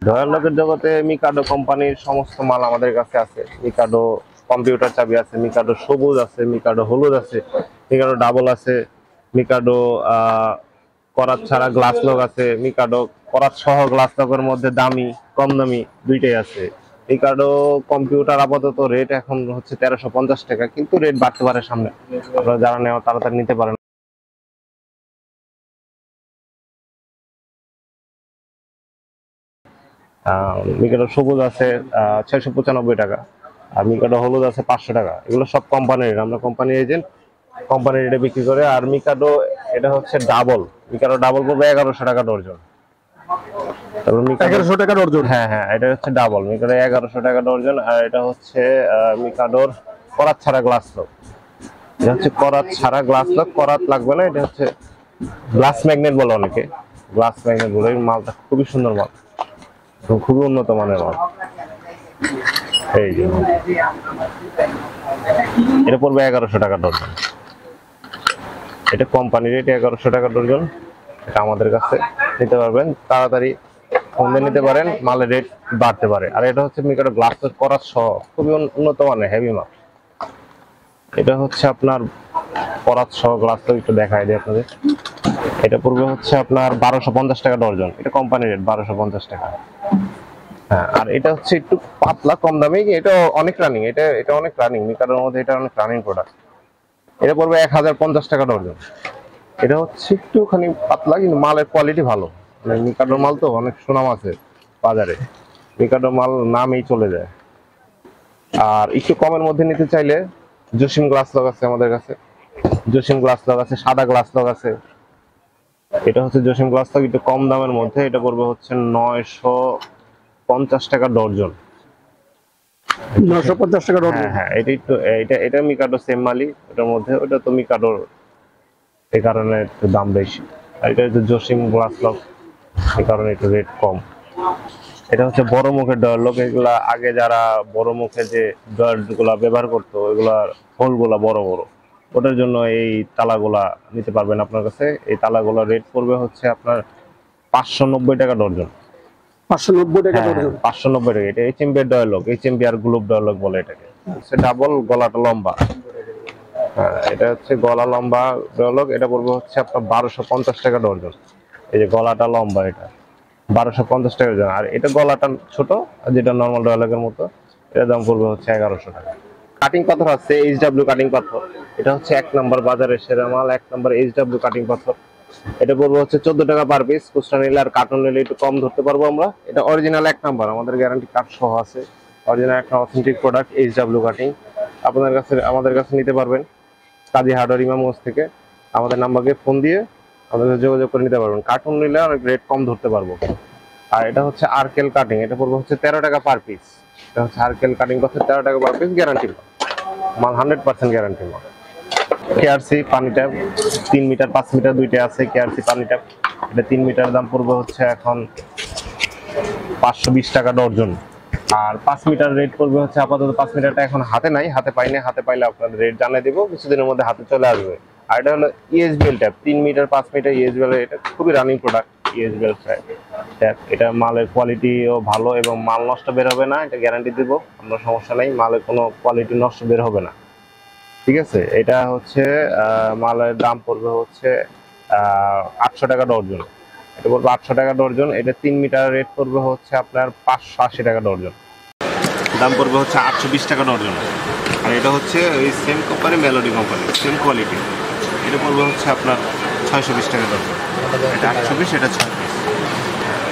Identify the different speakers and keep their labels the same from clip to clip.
Speaker 1: Drawer লকের জগতে Mikado কোম্পানির সমস্ত মাল আমাদের কাছে আছে। মিকাডো কম্পিউটার চাবি আছে, মিকাডো সবুজ আছে, মিকাডো হলুদ আছে, মিকাডো ডাবল আছে, মিকাডো করাত ছাড়া গ্লাস লক আছে, মিকাডো করাত সহ গ্লাস লকের মধ্যে দামি কম দামি দুইটাই আছে। মিকাডো কম্পিউটার আপাতত রেট এখন হচ্ছে 1350 টাকা, কিন্তু রেট বাড়তে পারে সামনে। আপনারা যারা নেওয়া তাড়াতাড়ি নিতে পারেন। মিকাডো সবুজ আছে 695 টাকা, আর মিকাডো হলুদ আছে 500 টাকা। এগুলো সব কোম্পানির, আমরা কোম্পানির এজেন্ট, কোম্পানির রেটে বিক্রি করে। আর মিকাডো এটা হচ্ছে ডাবল, মিকাডো ডাবল পড়বে 1100 টাকা ডর্জন।
Speaker 2: 1100 টাকা ডর্জন?
Speaker 1: হ্যাঁ হ্যাঁ, এটা হচ্ছে ডাবল মিকাডো 1100 টাকা ডর্জন। আর এটা হচ্ছে মিকাডোর করাত ছাড়া গ্লাস লক। এটা হচ্ছে করাত ছাড়া গ্লাস লক, করাত লাগবে না, এটা হচ্ছে গ্লাস ম্যাগনেট বলে অনেকে, গ্লাস ম্যাগনেট বলে। এই মালটা খুবই সুন্দর মাল, খুবই উন্নত মানের মাল। এই যে এটা পড়বে 1100 টাকা ডর্জন। এটা কোম্পানির রেট 1100 টাকা ডর্জন। এটা আমাদের কাছে নিতে পারবেন, তাড়াতাড়ি ফোন দিয়ে নিতে পারেন, মালের রেট বাড়তে পারে। আর এটা হচ্ছে মিকাডো গ্লাস করার সহ খুবই উন্নত মানের হেভি মাল। এটা হচ্ছে আপনার করাত সহ গ্লাস, একটু দেখাই দিই আপনাদের। এটা পড়বে হচ্ছে আপনার 1250 টাকা ডর্জন। এটা কোম্পানির রেট 1250 টাকা। হ্যাঁ, আর এটা হচ্ছে একটু পাতলা কম দামি, এটা অনেক রানিং, এটা অনেক রানিং মিকাডোর মধ্যে, এটা অনেক রানিং প্রোডাক্ট। এটা পড়বে 1050 টাকা ডর্জন। এটা হচ্ছে একটুখানি পাতলা, কিন্তু মালের কোয়ালিটি ভালো। মানে মিকাডোর মাল তো অনেক সুনাম আছে বাজারে, মিকাডোর মাল নামেই চলে যায়। আর একটু কমের মধ্যে নিতে চাইলে জসিম গ্লাস লক আছে আমাদের কাছে, জসিম গ্লাস লক আছে, সাদা গ্লাস লক আছে। এটা হচ্ছে জসিম গ্লাস লক, একটু কম দামের মধ্যে। এটা পড়বে হচ্ছে 950 টাকা ডর্জন।
Speaker 2: 950 টাকা ডর্জন?
Speaker 1: হ্যাঁ হ্যাঁ, এটা মিকাডো সেম মালই, এটার মধ্যে ওটা তো মিকাডোর, এই কারণে একটু দাম বেশি। আর এটা হচ্ছে জসিম গ্লাস লক, এই কারণে একটু রেট কম। এটা হচ্ছে বড় মুখের ডয়ার লক। এগুলা আগে যারা বড় মুখে যে ডয়ার গুলা ব্যবহার করতো, ওইগুলার হোল গুলা বড় বড়, ওটার জন্য এই তালাগুলা নিতে পারবেন আপনার কাছে। এই তালাগুলার রেট পড়বে হচ্ছে আপনার 590 টাকা ডর্জন।
Speaker 2: 590 টাকা ডর্জন?
Speaker 1: 590 টাকা। এটা এইচএমবি এর ডয়ার লক, এইচএমবি আর গ্লোব ডয়ার লক বলে এটাকে। এটা ডাবল, গলাটা লম্বা। হ্যাঁ, এটা হচ্ছে গলা লম্বা ডয়ার লক। এটা পড়বে হচ্ছে আপনার 1250 টাকা ডর্জন। এই যে গলাটা লম্বা, এটা 1250 টাকা ডর্জন। আর এটা গলাটা ছোট, যেটা নর্মাল ডয়ার লকের মতো, এটার দাম পড়বে হচ্ছে 1100 টাকা। কাটিং পাথর আছে এইচডব্লিউ কাটিং পাথর। এটা হচ্ছে 1 নম্বর বাজারের সেরা মাল, 1 নম্বর এইচডব্লিউ কাটিং পাথর। এটা পড়বে হচ্ছে 14 টাকা পার পিস। খুচরা নিলে আর কার্টন নিলে একটু কম ধরতে পারবো আমরা। এটা অরিজিনাল 1 নম্বর, আমাদের গ্যারান্টি কার্ড সহ আছে। অরিজিনাল একটা অথেন্টিক প্রোডাক্ট এইচডব্লিউ কাটিং। আমাদের কাছে নিতে পারবেন কাজী হার্ডওয়্যার ইমামগঞ্জ থেকে। আমাদের নাম্বারকে ফোন দিয়ে আমাদের সাথে যোগাযোগ করে নিতে পারবেন। কার্টন নিলে অনেক রেট কম ধরতে পারবো। আর এটা হচ্ছে আরকেল কাটিং, এটা পড়বে হচ্ছে 13 টাকা পার পিস। এটা হচ্ছে আরকেল কাটিং পাথর, 13 টাকা পার পিস, গ্যারান্টি মাল, 100% গ্যারান্টি মাল। কেআরসি পানি ট্যাপ 3 মিটার 5 মিটার দুইটা আছে। কেআরসি পানি ট্যাপ, এটা 3 মিটার দাম পড়বে হচ্ছে এখন 520 টাকা ডর্জন। আর 5 মিটার রেট পড়বে হচ্ছে, আপাতত 5 মিটারটা এখন হাতে নাই, হাতে পাইনি, হাতে পাইলে আপনাদের রেট জানিয়ে দেবো, কিছুদিনের মধ্যে হাতে চলে আসবে। আর এটা হলো ESBL tap, 3 meter 5 meter ESBL, এটা খুবই রানিং প্রোডাক্ট ইএসবিএল ট্যাপ। এটা মালের কোয়ালিটিও ভালো এবং মাল নষ্ট বের হবে না, এটা গ্যারান্টি দিব আমরা, সমস্যা নাই, মালের কোনো কোয়ালিটি নষ্ট বের হবে না। ঠিক আছে, এটা হচ্ছে মালের দাম পড়বে হচ্ছে 800 টাকা ডর্জন। এটা পড়বে 800 টাকা ডর্জন। এটা 3 মিটার রেট পড়বে হচ্ছে আপনার 580 টাকা ডর্জন, দাম পড়বে হচ্ছে 820 টাকা ডর্জন। আর এটা হচ্ছে ওই same company, melody company, same quality. এটা পড়বে হচ্ছে আপনার 620 টাকা ডর্জন। এটা 820, এটা 6 পিস।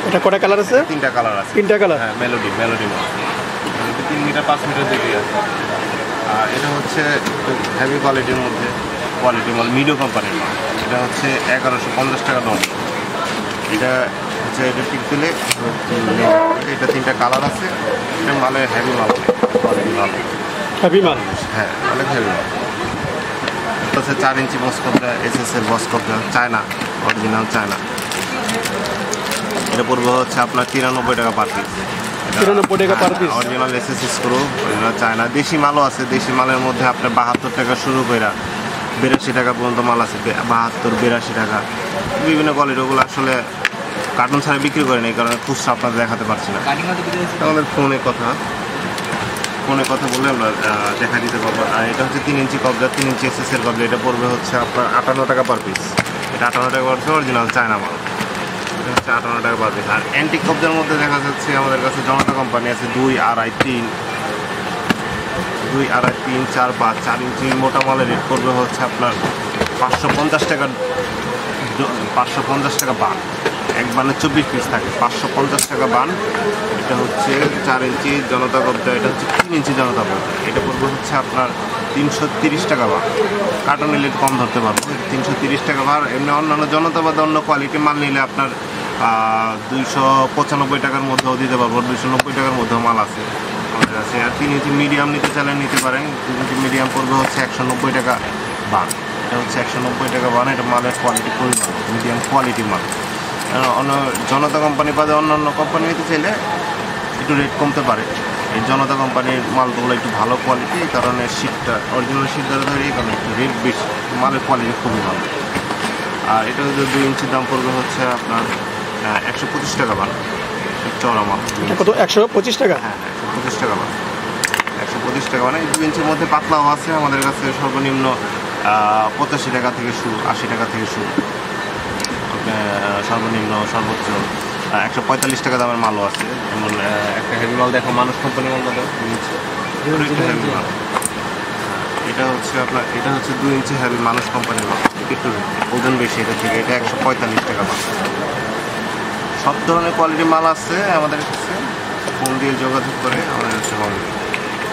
Speaker 2: এটা কয়টা কালার আছে?
Speaker 1: 3টা কালার আছে।
Speaker 2: 3টা কালার?
Speaker 1: হ্যাঁ, মেলোডি মাল। এটা 3 মিটার 5 মিটার দুটোই আছে। আর এটা হচ্ছে হেভি কোয়ালিটির মধ্যে, কোয়ালিটি মাল, মিডো কোম্পানির মাল। এটা হচ্ছে 1150 টাকা ডর্জন। এটা হচ্ছে, এটা পিক দিলে এটা 3টা কালার আছে। এটা মালের হেভি মাল, কোয়ালিটি ভালো,
Speaker 2: হেভি মাল।
Speaker 1: হ্যাঁ, অনেক হেভি মাল। হচ্ছে 4 ইঞ্চি বস কবজা, এসএস এর বস কবজা, চায়না, অরিজিনাল চায়না। এটা পড়বে হচ্ছে আপনার 93 টাকা পার পিস।
Speaker 2: 93 টাকা per piece?
Speaker 1: Original SS screw, original China. দেশি মালও আছে, দেশি মালের মধ্যে আপনার 72 টাকা শুরু করে 82 টাকা পর্যন্ত মাল আছে, 72 82 টাকা, বিভিন্ন কোয়ালিটি। ওগুলো আসলে কার্টুন ছাড়া বিক্রি করেন, এই কারণে খুচরা আপনাদের দেখাতে পারছি না। আমাদের ফোনে কথা বলে আমরা দেখা দিতে পারবো। আর এটা হচ্ছে 3 ইঞ্চি কবজা, 3 ইঞ্চি এসএসের কবজা। এটা পড়বে হচ্ছে আপনার 58 টাকা পার পিস। এটা 58 টাকা পার পিস, অরিজিনাল চায়না মাল। এটা হচ্ছে 58 টাকা পার পিস। আর অ্যান্টিক কবজার মধ্যে দেখা যাচ্ছে আমাদের কাছে জনতা কোম্পানি আছে 2, 2.5, 3, 4, 5, 4 ইঞ্চি মোটা মালের রেট পড়বে হচ্ছে আপনার 550 টাকা, 550 টাকা বান। এক বানে 24 পিস থাকে, 550 টাকা বান। এটা হচ্ছে 4 ইঞ্চি জনতা কবজা, এটা হচ্ছে 3 ইঞ্চি জনতা কবজা। এটা পড়বে হচ্ছে আপনার 330 টাকা বান। কার্টনের রেট কম ধরতে পারবো, 330 টাকা বার। এমনি অন্যান্য জনতা বা অন্য কোয়ালিটি মাল নিলে আপনার 295 টাকার মধ্যেও দিতে পারবো, 290 টাকার মধ্যেও মাল আছে আমাদের কাছে। আর 3 ইঞ্চি মিডিয়াম নিতে চাইলে নিতে পারেন। 3 ইঞ্চি মিডিয়াম পড়বে হচ্ছে 190 টাকা বান। এটা হচ্ছে 190 টাকা বান। এটা মালের কোয়ালিটি খুবই ভালো, মিডিয়াম কোয়ালিটি মাল। অন্য জনতা কোম্পানি বাদে অন্যান্য কোম্পানি নিতে চাইলে একটু রেট কমতে পারে। এই জনতা কোম্পানির মালগুলো একটু ভালো কোয়ালিটি, এই কারণে শীতটা অরিজিনাল শীত ধরে ধরে, এই কারণে একটু রেট বেশি, মালের কোয়ালিটি খুবই ভালো। আর এটা হচ্ছে 2 ইঞ্চির দাম পড়বে হচ্ছে আপনার 125 টাকা বান। চওড়া মাল
Speaker 2: কত? 125 টাকা?
Speaker 1: হ্যাঁ, 125 টাকা বান। 125 টাকা মানে 2 ইঞ্চির মধ্যে পাতলাও আছে আমাদের কাছে। সর্বনিম্ন 85 টাকা থেকে শুরু, 80 টাকা থেকে শুরু। সর্বনিম্ন সর্বোচ্চ 145 টাকা দামের মালও আছে। যেমন একটা হেভি মাল দেখো, মানুষ কোম্পানি মাল দেখো, 2 ইঞ্চি হেভি মাল। এটা হচ্ছে আপনার, এটা হচ্ছে 2 ইঞ্চি হেভি মানুষ কোম্পানির মাল। একটু ওজন বেশি এটা থেকে। এটা 145 টাকা মাল। সব ধরনের কোয়ালিটি মাল আছে আমাদের কাছে। ফোন দিয়ে যোগাযোগ করে আমাদের কাছে পাবেন।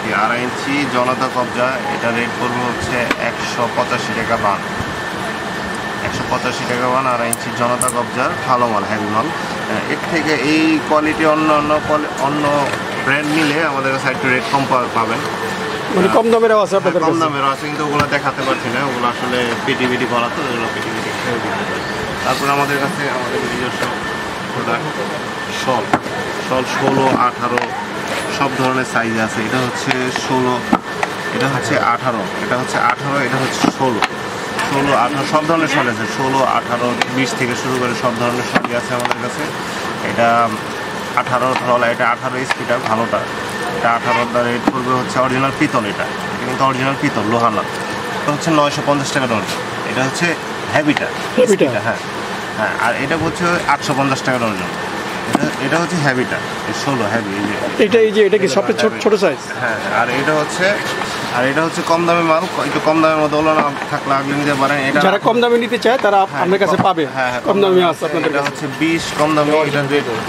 Speaker 1: 2.5 ইঞ্চি জনতা কবজা, এটা রেট পড়বে হচ্ছে 185 টাকা বান। 185 টাকা বান। 2.5 ইঞ্চি জনতা কবজার ভালো মাল, হেভি মাল। এর থেকে এই কোয়ালিটি অন্য ব্র্যান্ড নিলে আমাদের কাছে একটু রেট কম পাবেন।
Speaker 2: মানে কম দামেরও আছে আপনাদের
Speaker 1: কম
Speaker 2: কাছে?
Speaker 1: দামেরও আছে, কিন্তু ওগুলো দেখাতে পারছি না। ওগুলো আসলে পেটি করা, তো ওগুলো পেটি খেয়ে দিতে পারে। তারপরে আমাদের কাছে আমাদের নিজস্ব প্রোডাক্ট শল 16, 18 সব ধরনের সাইজ আছে। এটা হচ্ছে 16, এটা হচ্ছে 18, এটা হচ্ছে 18, এটা হচ্ছে 16, 18 সব ধরনের শল আছে। 16, 18, 20 থেকে শুরু করে সব ধরনের শলই আছে আমাদের কাছে। এটা 18 রল, এটা 18 স্পিডার ভালোটা। এটা 18 রেট পড়বে হচ্ছে অরিজিনাল পিতল। এটা কিন্তু অরিজিনাল পিতল, লোহা না। এটা হচ্ছে 950 টাকা ডর্জন। এটা হচ্ছে হেভিটা। হ্যাঁ। আর এটা হচ্ছে 850 টাকা ডর্জন। এটা হচ্ছে হেভিটা, 16 হেভি।
Speaker 2: এটা কি সবচেয়ে ছোট সাইজ?
Speaker 1: হ্যাঁ। আর এটা হচ্ছে কম দামে মাল, একটু কম দামের মধ্যে ওলানো থাকলে আগলে নিতে পারেন। এটা
Speaker 2: যারা কম দামে নিতে চায় তারা আপনার কাছে পাবে।
Speaker 1: হ্যাঁ,
Speaker 2: কম দামে আছে আপনাদের
Speaker 1: এটা
Speaker 2: কাছে।
Speaker 1: হচ্ছে 20 কম দামে।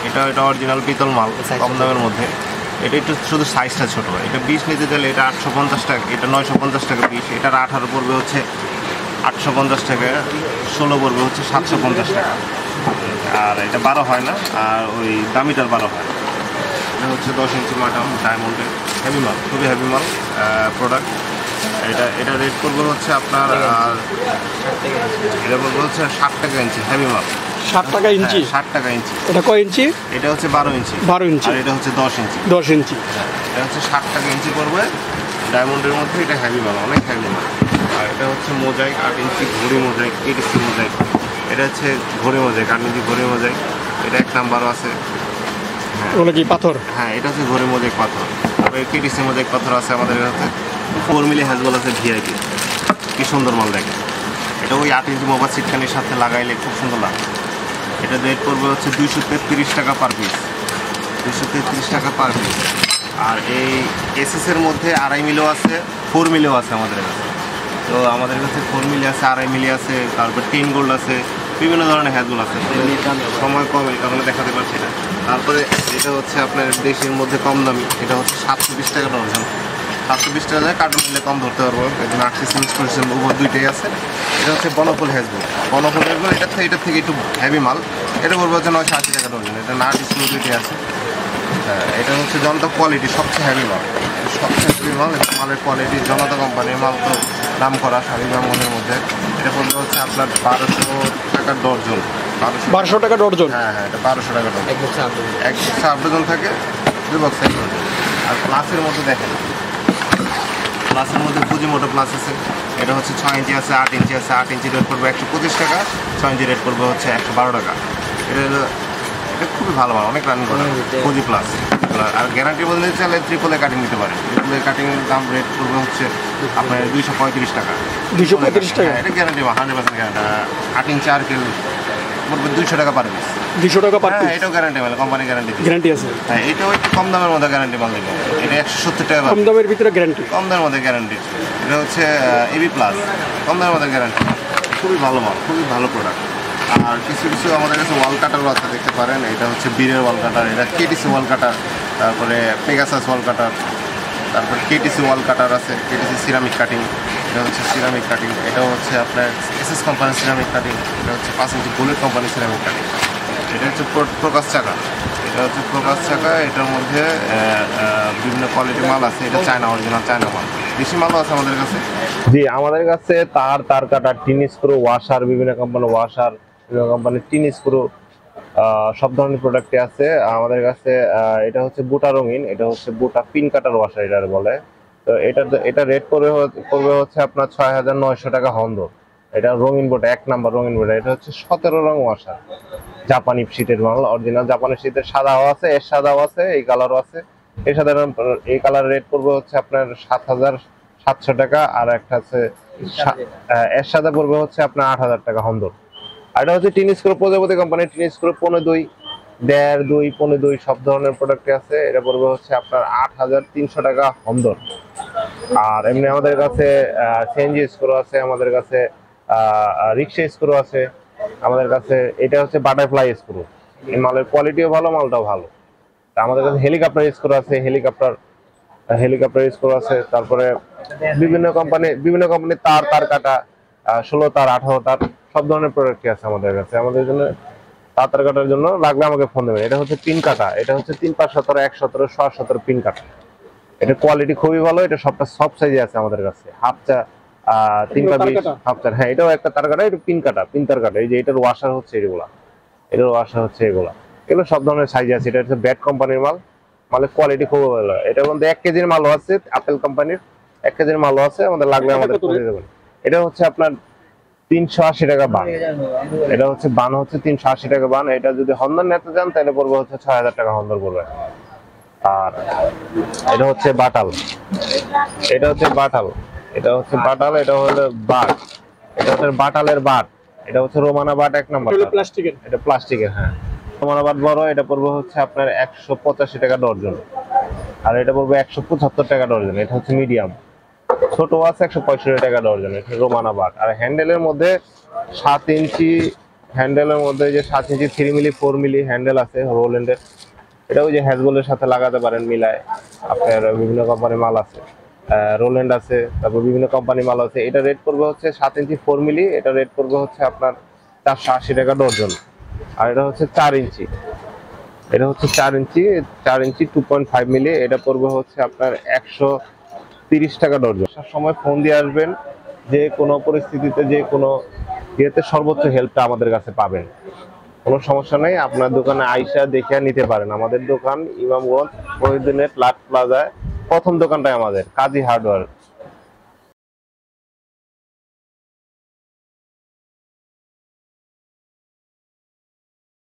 Speaker 1: এটা অরিজিনাল পিতল মাল, কম দামের মধ্যে। এটা একটু শুধু সাইজটা ছোট। এটা 20 নিতে চাইলে এটা 850 টাকা, এটা 950 টাকা 20। এটার 18 পড়বে হচ্ছে 850 টাকা, 16 পড়বে হচ্ছে 750 টাকা। আর এটা 12 হয় না, আর ওই দামিটার 12 হয়। এটা হচ্ছে 10 ইঞ্চি মাটাম ডায়মন্ডের হেভি মাল, খুবই হেভি মাল প্রোডাক্ট। এটা রেট করবে হচ্ছে আপনার, এটা করবে হচ্ছে 60 টাকা ইঞ্চি হেভি মাল।
Speaker 2: 60 টাকা ইঞ্চি?
Speaker 1: 60 টাকা ইঞ্চি।
Speaker 2: এটা কয় ইঞ্চি?
Speaker 1: এটা হচ্ছে 12 ইঞ্চি।
Speaker 2: 12 ইঞ্চি।
Speaker 1: আর এটা হচ্ছে 10 ইঞ্চি।
Speaker 2: 10 ইঞ্চি।
Speaker 1: এটা হচ্ছে 60 টাকা ইঞ্চি পড়বে ডায়মন্ডের মধ্যে। এটা হেভি মাল, অনেক হেভি মাল। আর এটা হচ্ছে মোজাইক 8 ইঞ্চি ঘড়ি মোজাইক, কেটিসি মোজাইক। এটা হচ্ছে ঘড়ি মোজাইক, 8 ইঞ্চি ঘড়ি মোজাইক। এটা 1 নাম্বারও আছে।
Speaker 2: ওগুলো কি পাথর?
Speaker 1: হ্যাঁ, এটা হচ্ছে ঘড়ি মোজাইক পাথর। তবে কেটিসি মোজাইক পাথর আছে আমাদের কাছে। 4 মিলি হ্যাজবল আছে ভিআইপি। কি সুন্দর মাল দেখে। এটা ওই 8 ইঞ্চি মোবাইল সিটখানির সাথে লাগাইলে খুব সুন্দর লাগে। এটা রেট করবে হচ্ছে 233 টাকা পার পিস। 233 টাকা পার পিস। আর এই এসএসের মধ্যে 2.5 মিলিও আছে, 4 মিলিও আছে আমাদের কাছে। তো আমাদের কাছে 4 মিলি আছে, 2.5 মিলি আছে, তারপর 10 গোল্ড আছে, বিভিন্ন ধরনের হ্যাজগুল আছে। সময় কম, এই কারণে দেখাতে পারছি না। তারপরে এটা হচ্ছে আপনার দেশের মধ্যে কম দামি। এটা হচ্ছে 720 টাকা ডর্জন। 720 টাকা যায়, কার্টুন নিলে কম ধরতে পারবো। একজন আর্টিস ইউজ করেছেন, উভয় দুইটাই আছে। এটা হচ্ছে বনফুল হ্যাজবুল। বনফুল হ্যাজবুল এটার থেকে একটু হেভি মাল। এটা বলবো হচ্ছে 980 টাকা ডর্জন। এটা নাট স্কুল দুইটাই আছে। এটা হচ্ছে জনতা কোয়ালিটি, সবচেয়ে হেভি মাল। সবচেয়ে হেভি মাল, মালের কোয়ালিটি জনতা কোম্পানির মাল, তো নাম করা শাড়ি মনের মধ্যে। এটা বলবো হচ্ছে আপনার 1200 টাকা ডর্জন।
Speaker 2: 1200 টাকা ডর্জন?
Speaker 1: হ্যাঁ, এটা 1200 টাকা ডর্জন। এক বক্সে 8 ডজন থাকে, 2 বক্সে 1 ডজন। আর প্লাসের মধ্যে দেখেন, প্লাসের মধ্যে ফুজিমোটো প্লাস আছে। এটা হচ্ছে 6 ইঞ্চি আছে, 8 ইঞ্চি আছে। 8 ইঞ্চি রেট করবে 125 টাকা, 6 ইঞ্চি রেট করবে হচ্ছে 112 টাকা। এটা হলো এটা খুবই ভালো মাল, অনেক রানিং করা, কোজি প্লাস। আর গ্যারান্টি বদলে চাইলে ট্রিপল এ কাটিং নিতে পারে। ট্রিপল এ কাটিং এর দাম রেট পড়বে হচ্ছে আপনার 235 টাকা।
Speaker 2: 235 টাকা?
Speaker 1: এটা গ্যারান্টি 100% গ্যারান্টি। 8 ইঞ্চি আর্কেল পড়বে 200 টাকা পার পিস।
Speaker 2: 200 টাকা পার পিস?
Speaker 1: হ্যাঁ, এটাও গ্যারান্টি মাল, কোম্পানি গ্যারান্টি দিচ্ছে।
Speaker 2: গ্যারান্টি আছে?
Speaker 1: হ্যাঁ, এটাও একটু কম দামের মধ্যে গ্যারান্টি মাল দিবে। এটা 170 টাকা।
Speaker 2: কম দামের ভিতরে গ্যারান্টি?
Speaker 1: কম দামের মধ্যে গ্যারান্টি। এটা হচ্ছে এবি প্লাস, কম দামের মধ্যে গ্যারান্টি। খুবই ভালো মাল, খুবই ভালো প্রোডাক্ট। আর কিছু কিছু আমাদের কাছে ওয়াল কাটারও আছে, দেখতে পারেন। এটা হচ্ছে বীরের ওয়াল কাটার, এটা কেটিসি ওয়াল কাটার, তারপরে পেগাসাস ওয়াল কাটার, তারপরে কেটিসি ওয়াল কাটার আছে, কেটিসি সিরামিক কাটিং, এটা হচ্ছে সিরামিক কাটিং। এটা হচ্ছে আপনার এসএস কোম্পানির সিরামিক কাটিং। এটা হচ্ছে 5 ইঞ্চি বুলেট কোম্পানির সিরামিক কাটিং। এটা হচ্ছে প্রকাশ চাকা, এটা হচ্ছে প্রকাশ চাকা। এটার মধ্যে বিভিন্ন কোয়ালিটির মাল আছে। এটা চায়না, অরিজিনাল চায়না মাল। দেশি মালও আছে আমাদের কাছে। জি, আমাদের কাছে তার কাটা, টিন স্ক্রু, ওয়াশার, বিভিন্ন কোম্পানির ওয়াশার, বিভিন্ন কোম্পানির টিন স্ক্রু, সব ধরনের প্রোডাক্টই আছে আমাদের কাছে। এটা হচ্ছে বুটা রঙিন, এটা হচ্ছে বুটা পিন কাটার ওয়াশার এটা বলে। তো এটা রেট করবে হচ্ছে আপনার 6,900 টাকা হন্ডো। এটা রঙিন বোর্ড, 1 নাম্বার রঙিন বোর্ড। এটা হচ্ছে 17 রং ওয়াশার, জাপানি শীটের মাল, অরিজিনাল জাপানি শীতের। সাদাও আছে, এর সাদাও আছে, এই কালারও আছে। এই সাদা, এই কালার রেট পড়বে হচ্ছে আপনার 7,700 টাকা। আর একটা আছে এর সাদা পড়বে হচ্ছে আপনার 8,000 টাকা হন্ডো। আর এটা হচ্ছে টিন স্ক্রু, প্রজাপতি কোম্পানির টিন স্ক্রু, 15-2, 1.5-2, 15-2 সব ধরনের প্রোডাক্ট আছে। এটা পড়বে হচ্ছে আপনার 8,300 টাকা হন্ডো। আর এমনি আমাদের কাছে সিএনজি স্ক্রু আছে, আমাদের কাছে রিক্সা স্ক্রু আছে আমাদের কাছে। এটা হচ্ছে বাটারফ্লাই স্ক্রু। এই মালের কোয়ালিটিও ভালো, মালটাও ভালো। আমাদের কাছে হেলিকপ্টার স্ক্রু আছে, হেলিকপ্টার স্ক্রু আছে। তারপরে বিভিন্ন কোম্পানি তার কাটা, 16 তার, 18 তার, সব ধরনের প্রোডাক্টই আছে আমাদের কাছে। আমাদের জন্য তার কাটার জন্য লাগলে আমাকে ফোন দেবেন। এটা হচ্ছে পিন কাটা, এটা হচ্ছে 3-5-17, 117, 17 পিন কাটা। এটা কোয়ালিটি খুবই ভালো। এটা সব সাইজে আছে আমাদের কাছে। হাফচা, 3x20, হাফচার। হ্যাঁ, এটাও একটা তার কাটা, এটা পিন তার কাটা। এই যে এটার ওয়াশার হচ্ছে এগুলা, এগুলো সব ধরনের সাইজে আছে। এটা হচ্ছে ব্যাট কোম্পানির মাল, মালের কোয়ালিটি খুব ভালো। এটার মধ্যে 1 কেজির মালও আছে, আপেল কোম্পানির 1 কেজির মালও আছে। আমাদের লাগলে আমাদের ফোন দিয়ে দেবেন। এটা হচ্ছে আপনার 380 টাকা বান। এটা হচ্ছে বান, হচ্ছে 380 টাকা বান। এটা যদি হন্ডন নিতে চান তাহলে পড়বে হচ্ছে 6,000 টাকা হন্ডন পড়বে। আর এটা হচ্ছে বাটাল, এটা হচ্ছে বাটাল, এটা হলো বাট। এটা হচ্ছে বাটালের বাট। এটা হচ্ছে রোমানা বাট 1 নাম্বার।
Speaker 2: প্লাস্টিকের? এটা
Speaker 1: প্লাস্টিকের, হ্যাঁ। রোমানা বাট বড়, এটা পড়বে হচ্ছে আপনার 185 টাকা ডর্জন। আর এটা পড়বে 175 টাকা ডর্জন। এটা হচ্ছে মিডিয়াম। ছোট আছে 165 টাকা ডর্জন। এটা রোমানা বাট। আর হ্যান্ডেলের মধ্যে 7 ইঞ্চি, হ্যান্ডেলের মধ্যে যে 7 ইঞ্চি 3 মিলি 4 মিলি হ্যান্ডেল আছে রোল্যান্ডের। এটা ওই যে হ্যাজবলের সাথে লাগাতে পারেন মিলায়। আপনার বিভিন্ন কোম্পানির মাল আছে, রোল্যান্ড আছে, তারপর বিভিন্ন কোম্পানির মাল আছে। এটা রেট করবে হচ্ছে 7 ইঞ্চি 4 মিলি, এটা রেট করবে হচ্ছে আপনার 480 টাকা ডর্জন। আর এটা হচ্ছে 4 ইঞ্চি, এটা হচ্ছে 4 ইঞ্চি 2.5 মিলি, এটা পড়বে হচ্ছে আপনার 130 টাকা ডর্জন। সব সময় ফোন দিয়ে আসবেন, যে কোনো পরিস্থিতিতে, যে কোনো ইয়েতে সর্বোচ্চ হেল্পটা আমাদের কাছে পাবেন। কোনো সমস্যা নেই, আপনার দোকানে আইসা দেখে নিতে পারেন। আমাদের দোকান ইমামগঞ্জ মহিউদ্দিনের প্লাজায়, প্রথম দোকানটাই আমাদের, কাজী হার্ডওয়্যার।